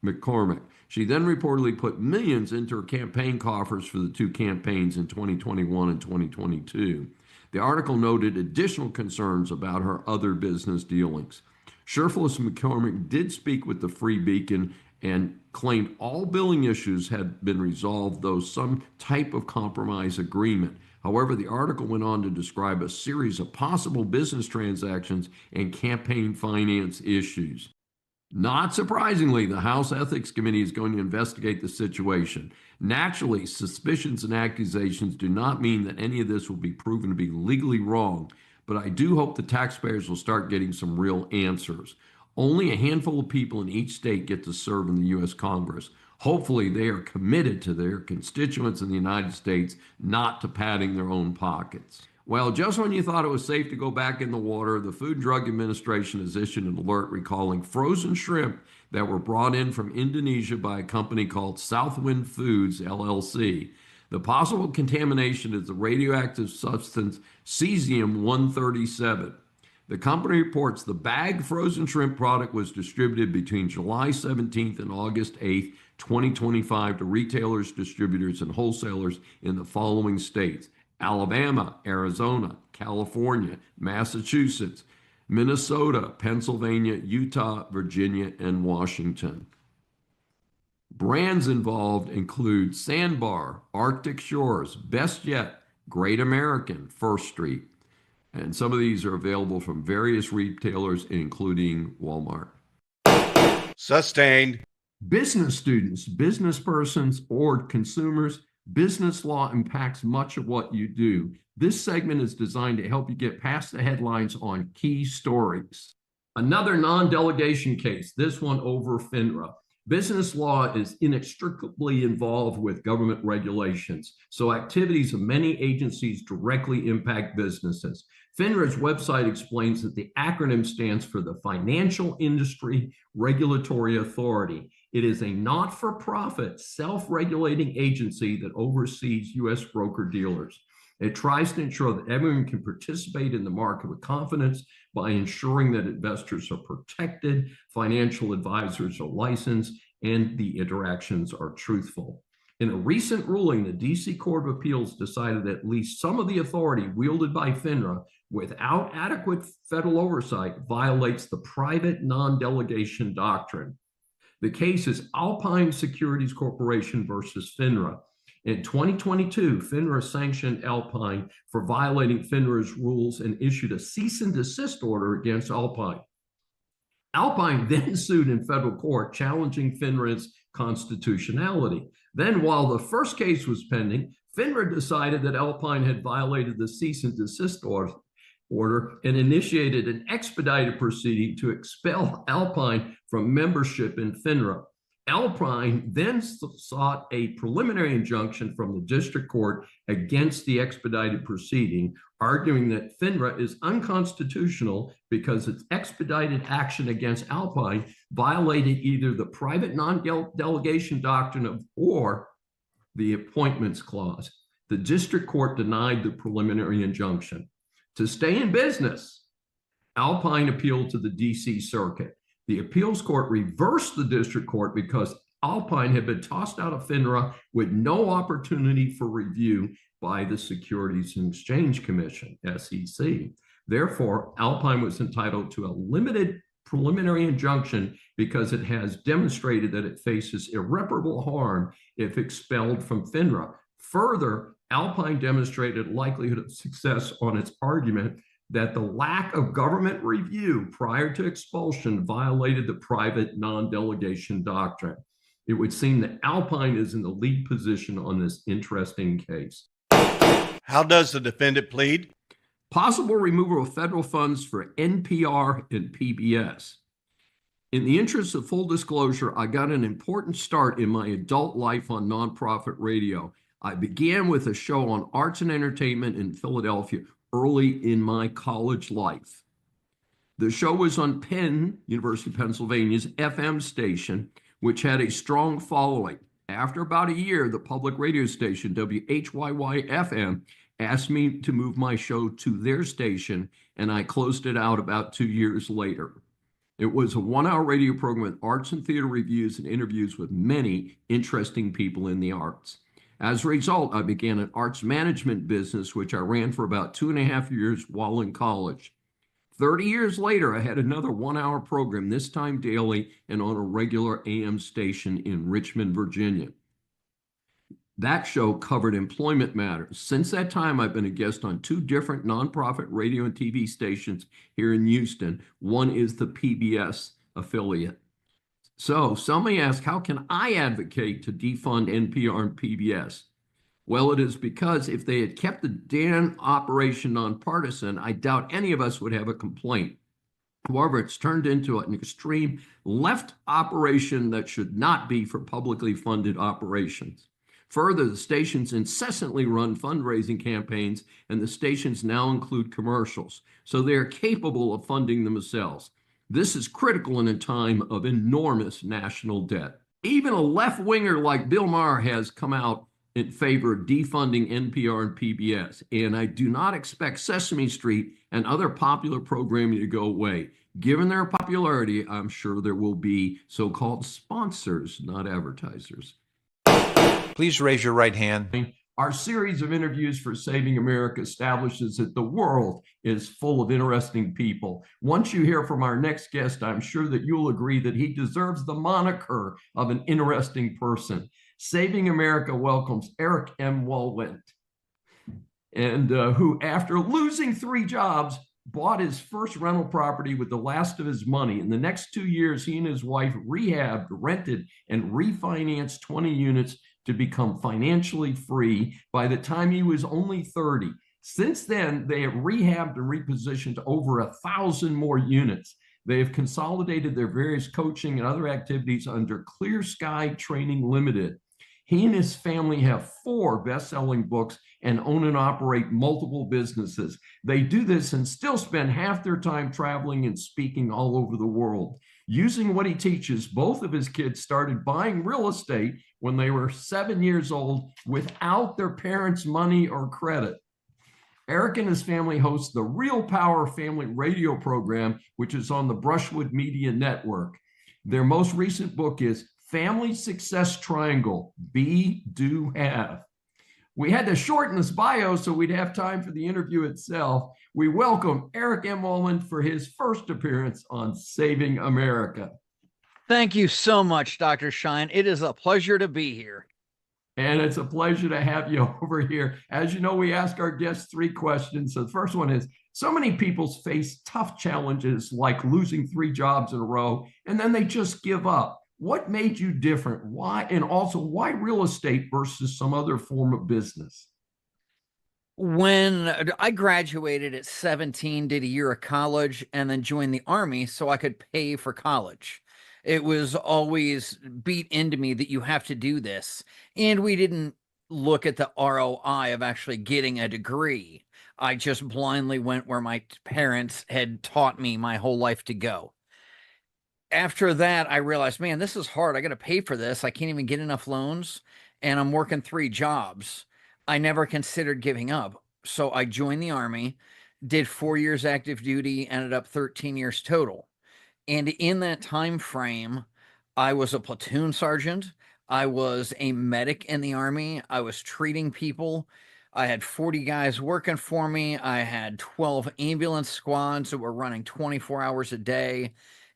McCormick. She then reportedly put millions into her campaign coffers for the two campaigns in 2021 and 2022. The article noted additional concerns about her other business dealings. Sheriff McCormick did speak with the Free Beacon and claimed all billing issues had been resolved, though some type of compromise agreement. However, the article went on to describe a series of possible business transactions and campaign finance issues. Not surprisingly, the House Ethics Committee is going to investigate the situation. Naturally, suspicions and accusations do not mean that any of this will be proven to be legally wrong, but I do hope the taxpayers will start getting some real answers. Only a handful of people in each state get to serve in the U.S. Congress. Hopefully, they are committed to their constituents in the United States, not to padding their own pockets. Well, just when you thought it was safe to go back in the water, the Food and Drug Administration has issued an alert recalling frozen shrimp that were brought in from Indonesia by a company called Southwind Foods, LLC. The possible contamination is the radioactive substance cesium-137. The company reports the bagged frozen shrimp product was distributed between July 17th and August 8th, 2025 to retailers, distributors, and wholesalers in the following states: Alabama, Arizona, California, Massachusetts, Minnesota, Pennsylvania, Utah, Virginia, and Washington. Brands involved include Sandbar, Arctic Shores, Best Yet, Great American, First Street. And some of these are available from various retailers, including Walmart. Sustained. Business students, business persons, or consumers, business law impacts much of what you do. This segment is designed to help you get past the headlines on key stories. Another non-delegation case, this one over FINRA. Business law is inextricably involved with government regulations, so activities of many agencies directly impact businesses. FINRA's website explains that the acronym stands for the Financial Industry Regulatory Authority. It is a not-for-profit, self-regulating agency that oversees U.S. broker-dealers. It tries to ensure that everyone can participate in the market with confidence by ensuring that investors are protected, financial advisors are licensed, and the interactions are truthful. In a recent ruling, the D.C. Court of Appeals decided that at least some of the authority wielded by FINRA without adequate federal oversight violates the private non-delegation doctrine. The case is Alpine Securities Corporation versus FINRA. In 2022, FINRA sanctioned Alpine for violating FINRA's rules and issued a cease and desist order against Alpine. Alpine then sued in federal court, challenging FINRA's constitutionality. Then, while the first case was pending, FINRA decided that Alpine had violated the cease and desist order and initiated an expedited proceeding to expel Alpine from membership in FINRA. Alpine then sought a preliminary injunction from the district court against the expedited proceeding, arguing that FINRA is unconstitutional because its expedited action against Alpine violated either the private non-delegation doctrine or the appointments clause. The district court denied the preliminary injunction. To stay in business, Alpine appealed to the D.C. Circuit. The appeals court reversed the district court because Alpine had been tossed out of FINRA with no opportunity for review by the Securities and Exchange Commission, SEC. Therefore, Alpine was entitled to a limited preliminary injunction because it has demonstrated that it faces irreparable harm if expelled from FINRA. Further, Alpine demonstrated likelihood of success on its argument that the lack of government review prior to expulsion violated the private non-delegation doctrine. It would seem that Alpine is in the lead position on this interesting case. How does the defendant plead? Possible removal of federal funds for NPR and PBS. In the interest of full disclosure, I got an important start in my adult life on nonprofit radio. I began with a show on arts and entertainment in Philadelphia early in my college life. The show was on Penn, University of Pennsylvania's FM station, which had a strong following. After about a year, the public radio station, WHYY-FM, asked me to move my show to their station, and I closed it out about 2 years later. It was a 1-hour radio program with arts and theater reviews and interviews with many interesting people in the arts. As a result, I began an arts management business, which I ran for about 2.5 years while in college. 30 years later, I had another 1-hour program, this time daily and on a regular AM station in Richmond, Virginia. That show covered employment matters. Since that time, I've been a guest on 2 different nonprofit radio and TV stations here in Houston. One is the PBS affiliate. So some may ask, how can I advocate to defund NPR and PBS? Well, it is because if they had kept the damn operation nonpartisan, I doubt any of us would have a complaint. However, it's turned into an extreme left operation that should not be for publicly funded operations. Further, the stations incessantly run fundraising campaigns, and the stations now include commercials, so they are capable of funding themselves. This is critical in a time of enormous national debt. Even a left-winger like Bill Maher has come out in favor of defunding NPR and PBS, and I do not expect Sesame Street and other popular programming to go away. Given their popularity, I'm sure there will be so-called sponsors, not advertisers. Please raise your right hand. Our series of interviews for Saving America establishes that the world is full of interesting people. Once you hear from our next guest, I'm sure that you'll agree that he deserves the moniker of an interesting person. Saving America welcomes Eric M. Wohlwend, and who, after losing 3 jobs, bought his first rental property with the last of his money. In the next 2 years, he and his wife rehabbed, rented, and refinanced 20 units to become financially free by the time he was only 30. Since then, they have rehabbed and repositioned over 1,000 more units. They have consolidated their various coaching and other activities under Clear Sky Training Limited. He and his family have 4 best-selling books and own and operate multiple businesses. They do this and still spend half their time traveling and speaking all over the world. Using what he teaches, both of his kids started buying real estate when they were 7 years old without their parents' money or credit. Eric and his family host the Real Power Family radio program, which is on the Brushwood Media Network. Their most recent book is Family Success Triangle, Be, Do, Have. We had to shorten this bio so we'd have time for the interview itself. We welcome Eric M. Wohlwend for his first appearance on Saving America. Thank you so much, Dr. Schein. It is a pleasure to be here. And it's a pleasure to have you over here. As you know, we ask our guests 3 questions. So the first one is, so many people face tough challenges like losing 3 jobs in a row, and then they just give up. What made you different? Why? And also, why real estate versus some other form of business? When I graduated at 17, did a year of college, and then joined the Army so I could pay for college. It was always beat into me that you have to do this. And we didn't look at the ROI of actually getting a degree. I just blindly went where my parents had taught me my whole life to go. After that, I realized, man, this is hard. I got to pay for this. I can't even get enough loans, and I'm working 3 jobs. I never considered giving up. So I joined the Army, did 4 years active duty, ended up 13 years total. And in that time frame, I was a platoon sergeant. I was a medic in the Army. I was treating people. I had 40 guys working for me. I had 12 ambulance squads that were running 24 hours a day.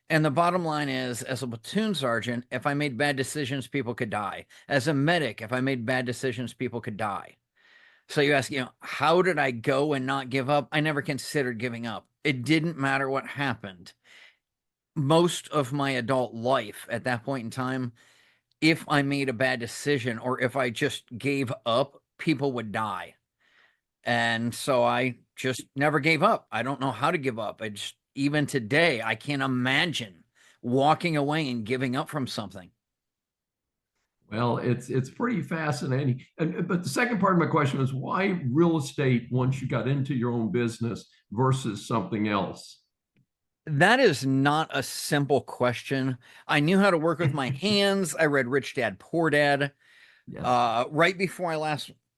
And the bottom line is, as a platoon sergeant, if I made bad decisions, people could die. As a medic, if I made bad decisions, people could die. So you ask, how did I go and not give up? I never considered giving up. It didn't matter what happened. Most of my adult life at that point in time, if I made a bad decision or if I just gave up, people would die. And so I just never gave up. I don't know how to give up. Even today, I can't imagine walking away and giving up from something. Well, it's pretty fascinating. But the second part of my question is, why real estate once you got into your own business versus something else? That is not a simple question. I knew how to work with my hands. I read Rich Dad, Poor Dad. Yes. Right before I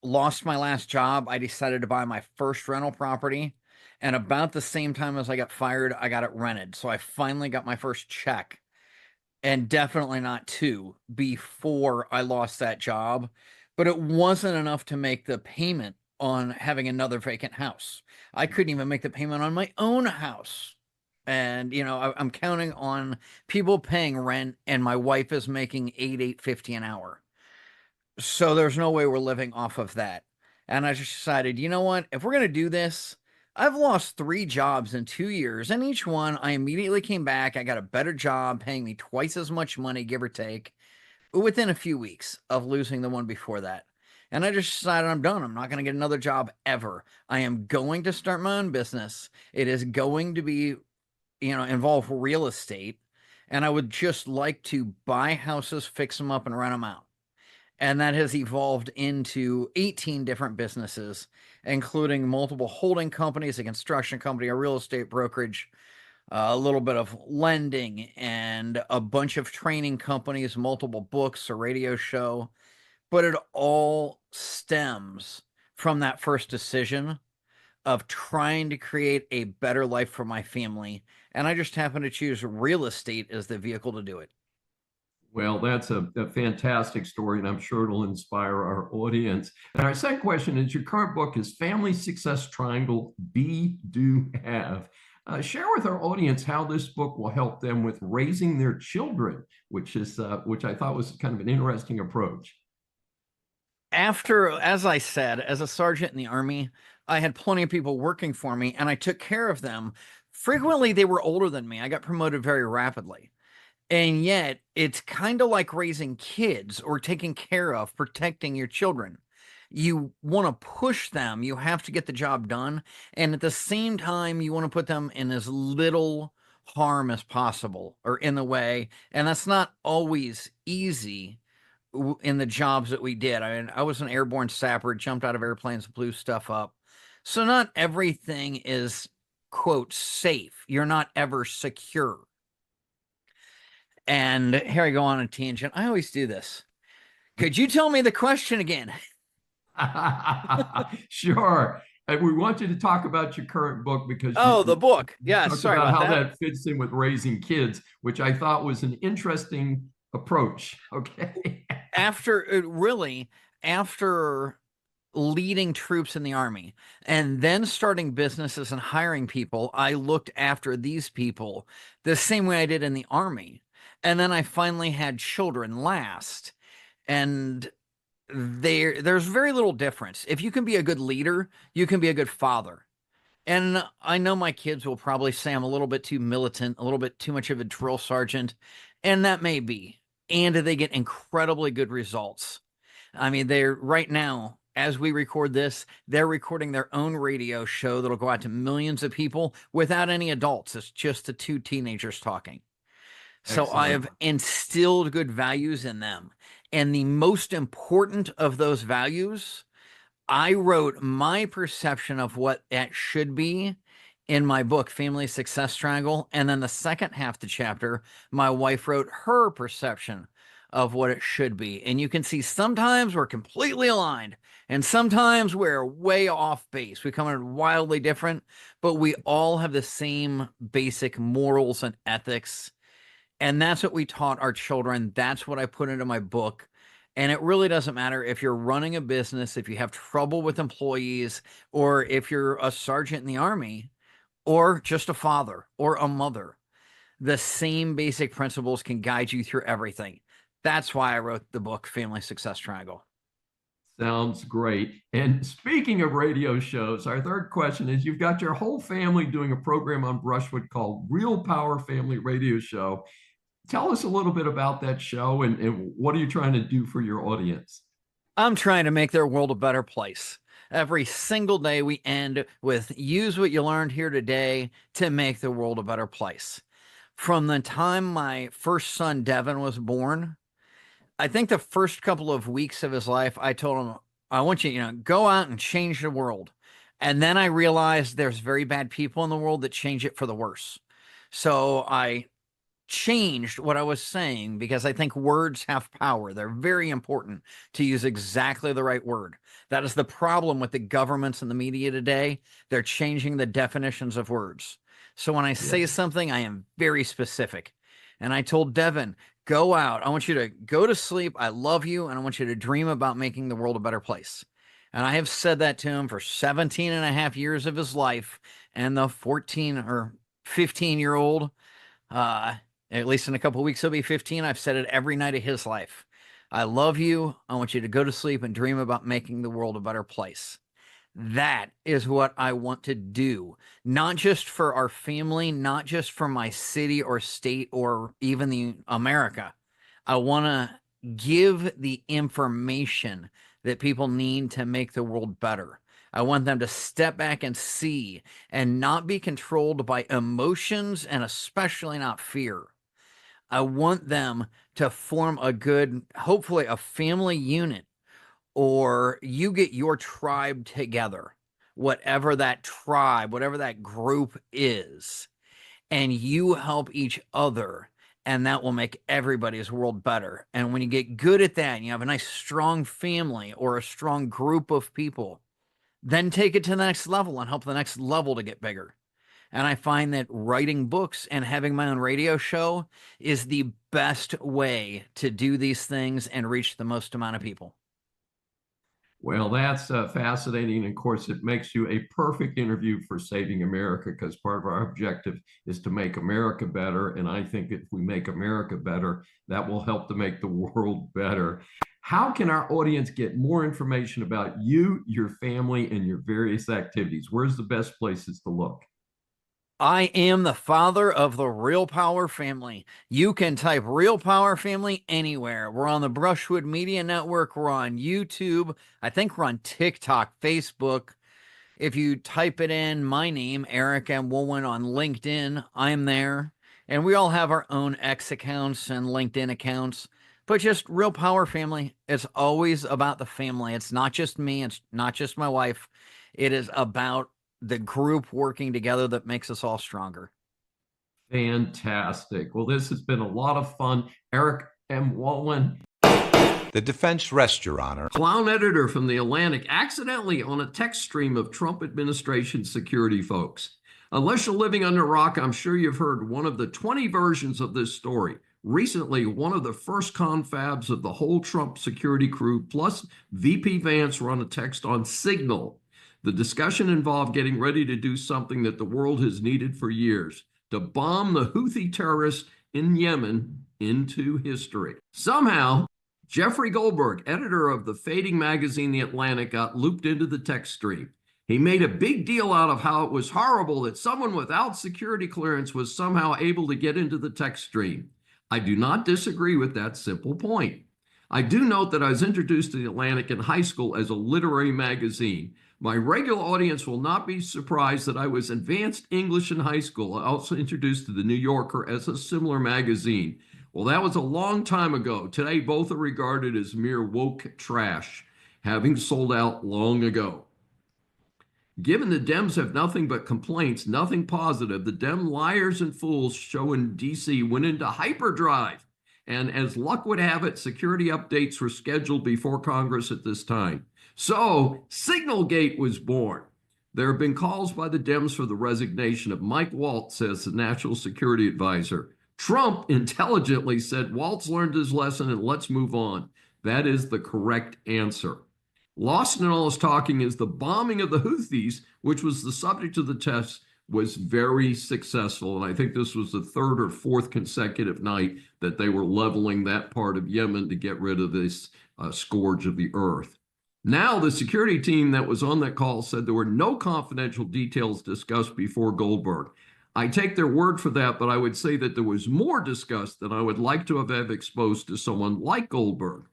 lost my last job, I decided to buy my first rental property. And about the same time as I got fired, I got it rented. So I finally got my first check, and definitely not two before I lost that job. But it wasn't enough to make the payment on having another vacant house. I couldn't even make the payment on my own house. And, I'm counting on people paying rent, and my wife is making $8.50 an hour. So there's no way we're living off of that. And I just decided, you know what? If we're going to do this, I've lost 3 jobs in 2 years, and each one I immediately came back. I got a better job paying me twice as much money, give or take, within a few weeks of losing the one before that. And I just decided I'm done. I'm not going to get another job ever. I am going to start my own business. It is going to be, involve real estate. And I would just like to buy houses, fix them up, and rent them out. And that has evolved into 18 different businesses, including multiple holding companies, a construction company, a real estate brokerage, a little bit of lending, and a bunch of training companies, multiple books, a radio show. But it all stems from that first decision of trying to create a better life for my family. And I just happen to choose real estate as the vehicle to do it. Well, that's a fantastic story, and I'm sure it'll inspire our audience. And our second question is, your current book is Family Success Triangle, Be, Do, Have. Share with our audience how this book will help them with raising their children, which I thought was kind of an interesting approach. As I said, as a sergeant in the Army, I had plenty of people working for me, and I took care of them. Frequently, they were older than me. I got promoted very rapidly. And yet, it's kind of like raising kids or taking care of, protecting your children. You want to push them. You have to get the job done. And at the same time, you want to put them in as little harm as possible or in the way. And that's not always easy in the jobs that we did. I mean, I was an airborne sapper, jumped out of airplanes, blew stuff up. So not everything is, quote, safe. You're not ever secure. And here I go on a tangent. I always do this. Could you tell me the question again? Sure. And we want you to talk about your current book because the book. Yeah, sorry about how that fits in with raising kids, which I thought was an interesting approach. Okay. After leading troops in the Army and then starting businesses and hiring people, I looked after these people the same way I did in the Army. And then I finally had children last. And there's very little difference. If you can be a good leader, you can be a good father. And I know my kids will probably say I'm a little bit too militant, a little bit too much of a drill sergeant, and that may be. And they get incredibly good results. I mean, they're right now, as we record this, they're recording their own radio show that'll go out to millions of people without any adults. It's just the 2 teenagers talking. So Excellent. I have instilled good values in them. And the most important of those values, I wrote my perception of what that should be in my book, Family Success Triangle. And then the second half of the chapter, my wife wrote her perception of what it should be. And you can see sometimes we're completely aligned and sometimes we're way off base. We come in wildly different, but we all have the same basic morals and ethics. And that's what we taught our children. That's what I put into my book. And it really doesn't matter if you're running a business, if you have trouble with employees, or if you're a sergeant in the Army, or just a father or a mother. The same basic principles can guide you through everything. That's why I wrote the book, Family Success Triangle. Sounds great. And speaking of radio shows, our third question is, you've got your whole family doing a program on Brushwood called Real Power Family Radio Show. Tell us a little bit about that show and what are you trying to do for your audience? I'm trying to make their world a better place. Every single day we end with use what you learned here today to make the world a better place. From the time my first son, Devin, was born, I think the first couple of weeks of his life, I told him, I want you to go out and change the world. And then I realized there's very bad people in the world that change it for the worse. So I changed what I was saying because I think words have power. They're very important to use exactly the right word. That is the problem with the governments and the media today. They're changing the definitions of words. So when I say something, I am very specific. And I told Devin, go out. I want you to go to sleep. I love you. And I want you to dream about making the world a better place. And I have said that to him for 17 and a half years of his life. And the 14 or 15-year-old, at least in a couple of weeks, he'll be 15. I've said it every night of his life. I love you. I want you to go to sleep and dream about making the world a better place. That is what I want to do, not just for our family, not just for my city or state or even the America. I want to give the information that people need to make the world better. I want them to step back and see and not be controlled by emotions and especially not fear. I want them to form a good, hopefully a family unit, or you get your tribe together, whatever that tribe, whatever that group is, and you help each other, and that will make everybody's world better. And when you get good at that, and you have a nice strong family or a strong group of people, then take it to the next level and help the next level to get bigger. And I find that writing books and having my own radio show is the best way to do these things and reach the most amount of people. Well, that's fascinating. Of course, it makes you a perfect interview for Saving America, because part of our objective is to make America better. And I think if we make America better, that will help to make the world better. How can our audience get more information about you, your family, and your various activities? Where's the best places to look? I am the father of the Real Power Family. You can type Real Power Family anywhere. We're on the Brushwood Media Network. We're on YouTube. I think we're on TikTok, Facebook. If you type it in, my name, Eric M. Wohlwend, on LinkedIn, I'm there. And we all have our own X accounts and LinkedIn accounts. But just Real Power Family. It's always about the family. It's not just me. It's not just my wife. It is about the group working together that makes us all stronger. Fantastic. Well, this has been a lot of fun. Eric M. Wohlwend. The defense rests, Your Honor. Clown editor from The Atlantic, accidentally on a text stream of Trump administration security folks. Unless you're living under a rock, I'm sure you've heard one of the 20 versions of this story. Recently, one of the first confabs of the whole Trump security crew plus VP Vance were on a text on Signal. The discussion involved getting ready to do something that the world has needed for years, to bomb the Houthi terrorists in Yemen into history. Somehow, Jeffrey Goldberg, editor of the fading magazine The Atlantic, got looped into the text stream. He made a big deal out of how it was horrible that someone without security clearance was somehow able to get into the text stream. I do not disagree with that simple point. I do note that I was introduced to The Atlantic in high school as a literary magazine. My regular audience will not be surprised that I was advanced English in high school. I also introduced to the New Yorker as a similar magazine. Well, that was a long time ago. Today, both are regarded as mere woke trash, having sold out long ago. Given the Dems have nothing but complaints, nothing positive, the Dem liars and fools show in D.C. went into hyperdrive. And as luck would have it, security updates were scheduled before Congress at this time. So Signalgate was born. There have been calls by the Dems for the resignation of Mike Waltz as the national security advisor. Trump intelligently said Waltz learned his lesson and let's move on. That is the correct answer. Lost in all this talking is the bombing of the Houthis, which was the subject of the test, was very successful. And I think this was the third or fourth consecutive night that they were leveling that part of Yemen to get rid of this scourge of the earth. Now, the security team that was on that call said there were no confidential details discussed before Goldberg. I take their word for that, but I would say that there was more discussed than I would like to have exposed to someone like Goldberg.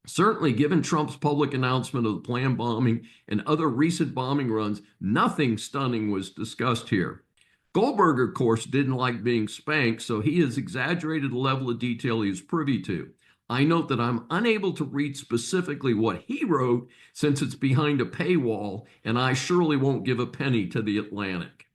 Certainly, given Trump's public announcement of the planned bombing and other recent bombing runs, nothing stunning was discussed here. Goldberg, of course, didn't like being spanked, so he has exaggerated the level of detail he is privy to. I note that I'm unable to read specifically what he wrote since it's behind a paywall, and I surely won't give a penny to The Atlantic.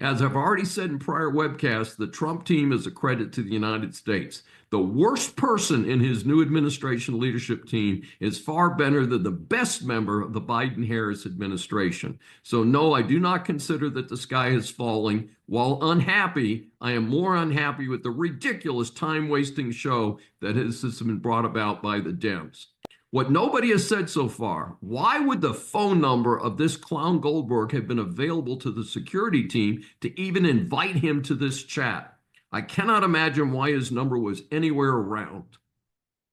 As I've already said in prior webcasts, the Trump team is a credit to the United States. The worst person in his new administration leadership team is far better than the best member of the Biden-Harris administration. So no, I do not consider that the sky is falling. While unhappy, I am more unhappy with the ridiculous time-wasting show that has been brought about by the Dems. What nobody has said so far, why would the phone number of this clown Goldberg have been available to the security team to even invite him to this chat? I cannot imagine why his number was anywhere around.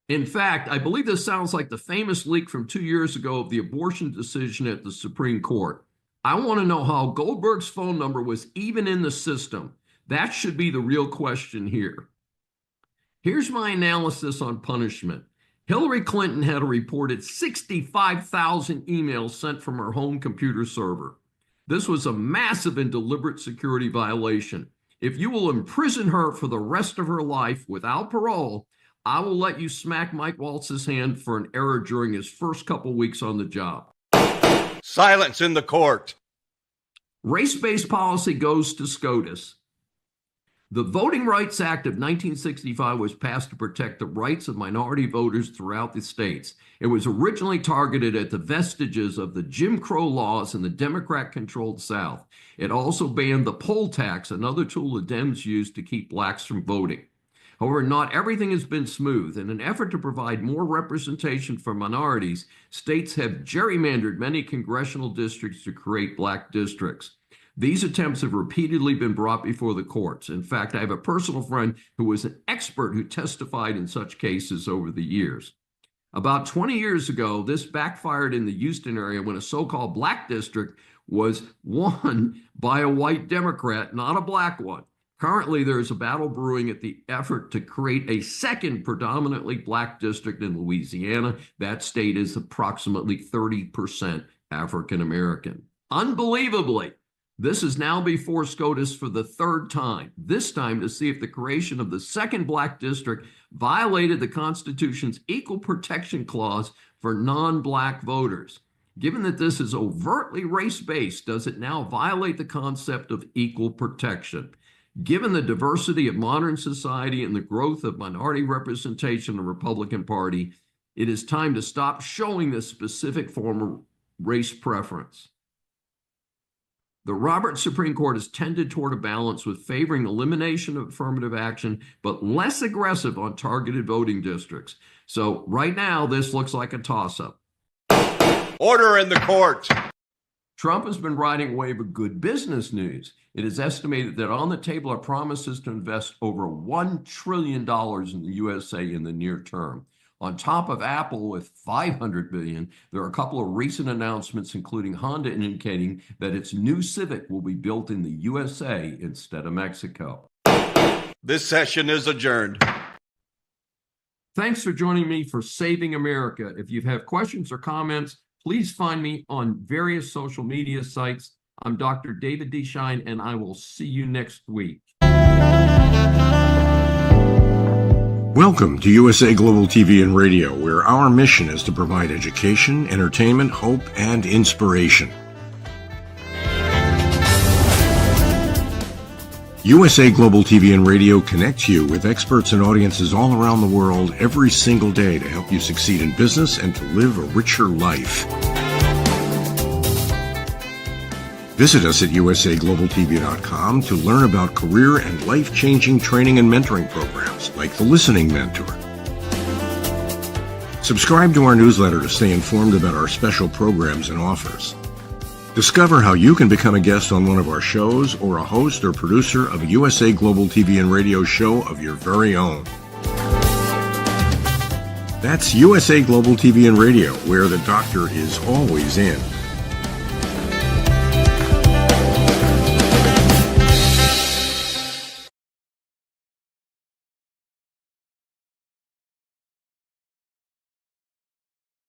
In fact, I believe this sounds like the famous leak from 2 years ago of the abortion decision at the Supreme Court. I want to know how Goldberg's phone number was even in the system. That should be the real question here. Here's my analysis on punishment. Hillary Clinton had a reported 65,000 emails sent from her home computer server. This was a massive and deliberate security violation. If you will imprison her for the rest of her life without parole, I will let you smack Mike Waltz's hand for an error during his first couple weeks on the job. Silence in the court. Race-based policy goes to SCOTUS. The Voting Rights Act of 1965 was passed to protect the rights of minority voters throughout the states. It was originally targeted at the vestiges of the Jim Crow laws in the Democrat-controlled South. It also banned the poll tax, another tool the Dems used to keep blacks from voting. However, not everything has been smooth. In an effort to provide more representation for minorities, states have gerrymandered many congressional districts to create black districts. These attempts have repeatedly been brought before the courts. In fact, I have a personal friend who was an expert who testified in such cases over the years. About 20 years ago, this backfired in the Houston area when a so-called black district was won by a white Democrat, not a black one. Currently, there is a battle brewing at the effort to create a second predominantly black district in Louisiana. That state is approximately 30% African American. Unbelievably, this is now before SCOTUS for the third time, this time to see if the creation of the second black district violated the Constitution's Equal Protection Clause for non-black voters. Given that this is overtly race-based, does it now violate the concept of equal protection? Given the diversity of modern society and the growth of minority representation in the Republican Party, it is time to stop showing this specific form of race preference. The Roberts Supreme Court has tended toward a balance with favoring elimination of affirmative action, but less aggressive on targeted voting districts. So right now, this looks like a toss-up. Order in the court. Trump has been riding a wave of good business news. It is estimated that on the table are promises to invest over $1 trillion in the USA in the near term. On top of Apple with $500 billion, there are a couple of recent announcements, including Honda indicating that its new Civic will be built in the USA instead of Mexico. This session is adjourned. Thanks for joining me for Saving America. If you have questions or comments, please find me on various social media sites. I'm Dr. David D. Schein, and I will see you next week. Welcome to USA Global TV and Radio, where our mission is to provide education, entertainment, hope, and inspiration. USA Global TV and Radio connects you with experts and audiences all around the world every single day to help you succeed in business and to live a richer life. Visit us at usaglobaltv.com to learn about career and life-changing training and mentoring programs like the Listening Mentor. Subscribe to our newsletter to stay informed about our special programs and offers. Discover how you can become a guest on one of our shows or a host or producer of a USA Global TV and Radio show of your very own. That's USA Global TV and Radio, where the doctor is always in.